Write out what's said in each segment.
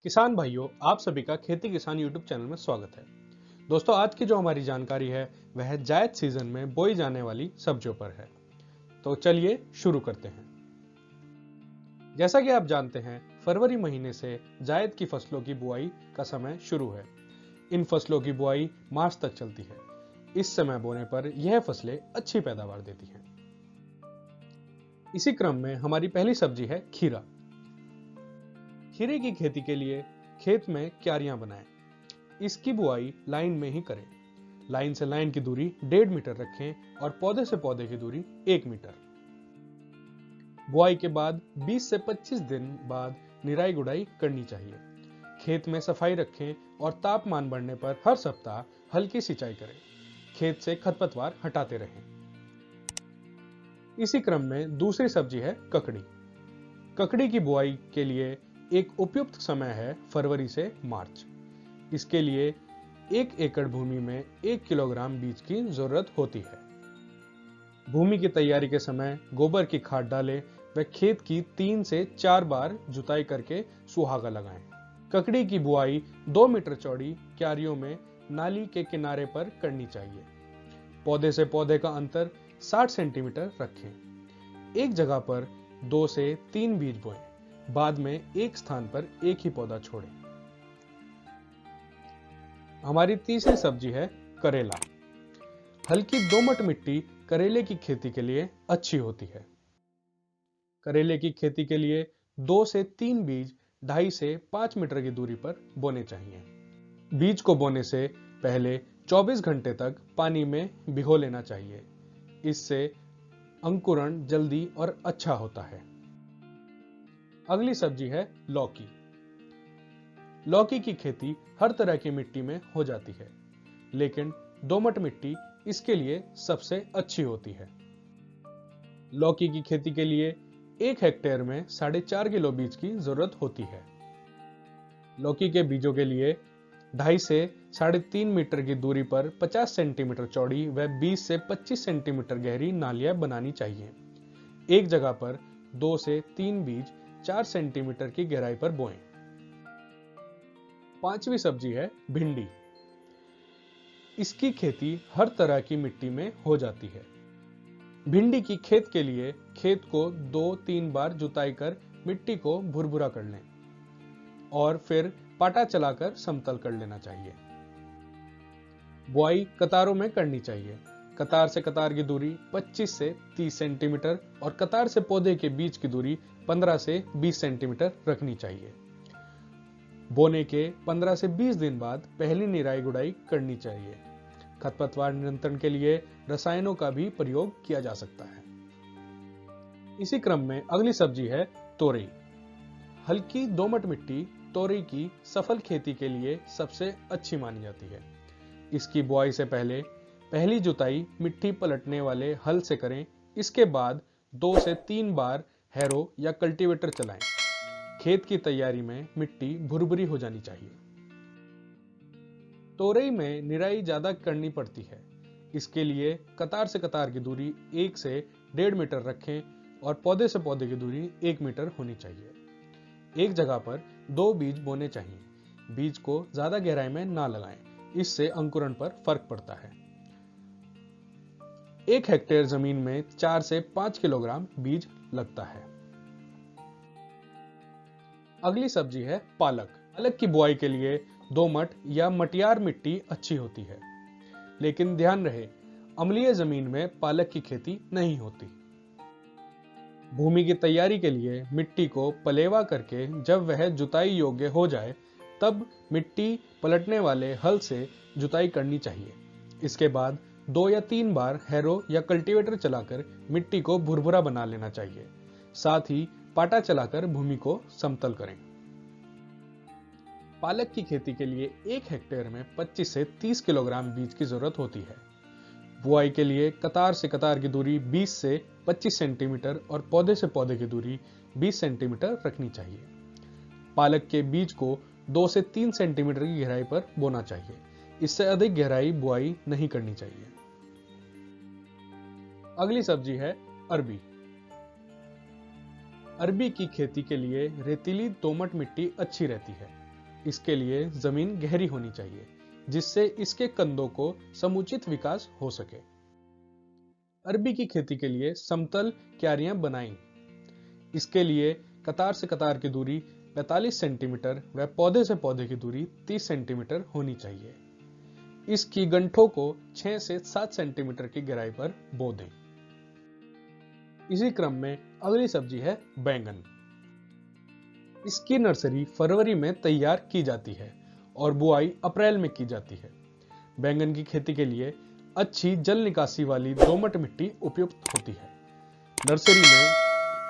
किसान भाइयों, आप सभी का खेती किसान यूट्यूब चैनल में स्वागत है। दोस्तों, आज की जो हमारी जानकारी है वह जायद सीजन में बोई जाने वाली सब्जियों पर है। तो चलिए शुरू करते हैं। जैसा कि आप जानते हैं, फरवरी महीने से जायद की फसलों की बुआई का समय शुरू है। इन फसलों की बुआई मार्च तक चलती है। इस समय बोने पर यह फसलें अच्छी पैदावार देती हैं। इसी क्रम में हमारी पहली सब्जी है खीरा। खीरे की खेती के लिए खेत में क्यारियां बनाएं। इसकी बुआई लाइन में ही करें। लाइन से लाइन की दूरी 1.5 मीटर रखें और पौधे से पौधे की दूरी 1 मीटर। बुआई के बाद 20 से 25 दिन बाद निराई गुड़ाई करनी चाहिए। खेत में सफाई रखें और तापमान बढ़ने पर हर सप्ताह हल्की सिंचाई करें। खेत से खरपतवार हटाते रहें। इसी क्रम में दूसरी सब्जी है ककड़ी। ककड़ी की बुआई के लिए एक उपयुक्त समय है फरवरी से मार्च। इसके लिए 1 एकड़ भूमि में 1 किलोग्राम बीज की जरूरत होती है। भूमि की तैयारी के समय गोबर की खाद डालें व खेत की 3 से 4 बार जुताई करके सुहागा लगाएं। ककड़ी की बुआई 2 मीटर चौड़ी क्यारियों में नाली के किनारे पर करनी चाहिए। पौधे से पौधे का अंतर 60 सेंटीमीटर रखें। एक जगह पर 2 से 3 बीज बोएं। बाद में एक स्थान पर एक ही पौधा छोड़ें। हमारी तीसरी सब्जी है करेला। हल्की दोमट मिट्टी करेले की खेती के लिए अच्छी होती है। करेले की खेती के लिए 2 से 3 बीज 2.5 से 5 मीटर की दूरी पर बोने चाहिए। बीज को बोने से पहले 24 घंटे तक पानी में भिगो लेना चाहिए। इससे अंकुरण जल्दी और अच्छा होता है। अगली सब्जी है लौकी। लौकी की खेती हर तरह की मिट्टी में हो जाती है, लेकिन दोमट मिट्टी इसके लिए सबसे अच्छी होती है। लौकी की खेती के लिए 1 हेक्टेयर में 4.5 किलो बीज की जरूरत होती है। लौकी के बीजों के लिए 2.5 से 3.5 मीटर की दूरी पर 50 सेंटीमीटर चौड़ी व 20 से 25 सेंटीमीटर गहरी नालियां बनानी चाहिए। एक जगह पर 2 से 3 बीज 4 सेंटीमीटर की गहराई पर बोएं। पांचवी सब्जी है भिंडी। इसकी खेती हर तरह की मिट्टी में हो जाती है। भिंडी की खेत के लिए खेत को 2-3 बार जुताई कर मिट्टी को भुरभुरा कर लें और फिर पाटा चलाकर समतल कर लेना चाहिए। बुआई कतारों में करनी चाहिए। कतार से कतार की दूरी 25 से 30 सेंटीमीटर और कतार से पौधे के बीच की दूरी 15 से 20 सेंटीमीटर रखनी चाहिए। बोने के 15 से 20 दिन बाद पहली निराई गुड़ाई करनी चाहिए। खरपतवार नियंत्रण के लिए रसायनों का भी प्रयोग किया जा सकता है। इसी क्रम में अगली सब्जी है तोरई। हल्की दोमट मिट्टी तोरई की सफल खेती के लिए सबसे अच्छी मानी जाती है। इसकी बुआई से पहले पहली जुताई मिट्टी पलटने वाले हल से करें। इसके बाद 2 से 3 बार हैरो या कल्टीवेटर चलाएं। खेत की तैयारी में मिट्टी भुरभुरी हो जानी चाहिए। तोरई में निराई ज्यादा करनी पड़ती है। इसके लिए कतार से कतार की दूरी 1 से 1.5 मीटर रखें और पौधे से पौधे की दूरी 1 मीटर होनी चाहिए। एक जगह पर 2 बीज बोने चाहिए। बीज को ज्यादा गहराई में ना लगाएं, इससे अंकुरण पर फर्क पड़ता है। 1 हेक्टेयर जमीन में 4 से 5 किलोग्राम बीज लगता है। अगली सब्जी है पालक। पालक की बुआई के लिए दोमट या मटियार मिट्टी अच्छी होती है, लेकिन ध्यान रहे अम्लीय जमीन में पालक की खेती नहीं होती। भूमि की तैयारी के लिए मिट्टी को पलेवा करके जब वह जुताई योग्य हो जाए तब मिट्टी पलटने वाले हल से जुताई करनी चाहिए। इसके बाद 2 या 3 बार हैरो या कल्टीवेटर चलाकर मिट्टी को भुरभुरा बना लेना चाहिए। साथ ही पाटा चलाकर भूमि को समतल करें। पालक की खेती के लिए 1 हेक्टेयर में 25 से 30 किलोग्राम बीज की जरूरत होती है। बुआई के लिए कतार से कतार की दूरी 20 से 25 सेंटीमीटर और पौधे से पौधे की दूरी 20 सेंटीमीटर रखनी चाहिए। पालक के बीज को 2 से 3 सेंटीमीटर की गहराई पर बोना चाहिए। इससे अधिक गहराई बुआई नहीं करनी चाहिए। अगली सब्जी है अरबी। अरबी की खेती के लिए रेतीली दोमट मिट्टी अच्छी रहती है। इसके लिए जमीन गहरी होनी चाहिए जिससे इसके कंदों को समुचित विकास हो सके। अरबी की खेती के लिए समतल क्यारियां बनाई। इसके लिए कतार से कतार की दूरी 45 सेंटीमीटर व पौधे से पौधे की दूरी 30 सेंटीमीटर होनी चाहिए। इसकी गंठों को 6 से 7 सेंटीमीटर की गहराई पर बो दें। इसी क्रम में अगली सब्जी है बैंगन। इसकी नर्सरी फरवरी में तैयार की जाती है और बुआई अप्रैल में की जाती है। बैंगन की खेती के लिए अच्छी जल निकासी वाली दोमट मिट्टी उपयुक्त होती है। नर्सरी में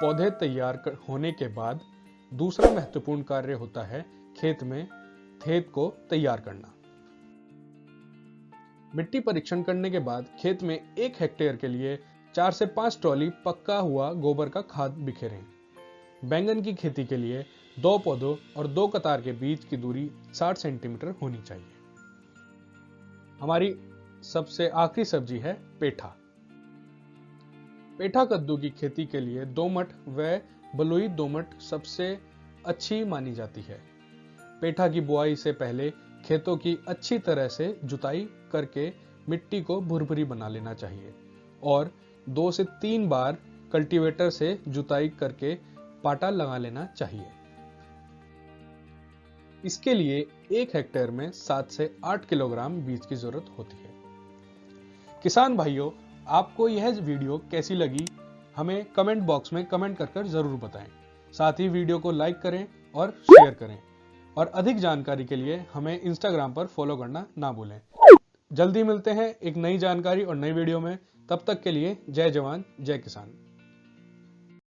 पौधे तैयार होने के बाद दूसरा महत्वपूर्ण कार्य होता है खेत को तैयार करना। मिट्टी परीक्षण करने के बाद खेत में 1 हेक्टेयर के लिए 4 से 5 ट्रॉली पक्का हुआ गोबर का खाद बिखेरें। बैंगन की खेती के लिए 2 पौधों और 2 कतार के बीच की दूरी 60 सेंटीमीटर होनी चाहिए। हमारी सबसे आखिरी सब्जी है पेठा। पेठा कद्दू की खेती के लिए दोमट व बलुई दोमट सबसे अच्छी मानी जाती है। पेठा की बुआई से पहले खेतों की अच्छी तरह से जुताई करके मिट्टी को भुरभुरी बना लेना चाहिए और 2 से 3 बार कल्टीवेटर से जुताई करके पाटा लगा लेना चाहिए। इसके लिए 1 हेक्टेयर में 7 से 8 किलोग्राम बीज की जरूरत होती है। किसान भाइयों, आपको यह वीडियो कैसी लगी हमें कमेंट बॉक्स में कमेंट कर जरूर बताएं। साथ ही वीडियो को लाइक करें और शेयर करें और अधिक जानकारी के लिए हमें इंस्टाग्राम पर फॉलो करना ना भूलें। जल्दी मिलते हैं एक नई जानकारी और नई वीडियो में। तब तक के लिए जय जवान जय किसान।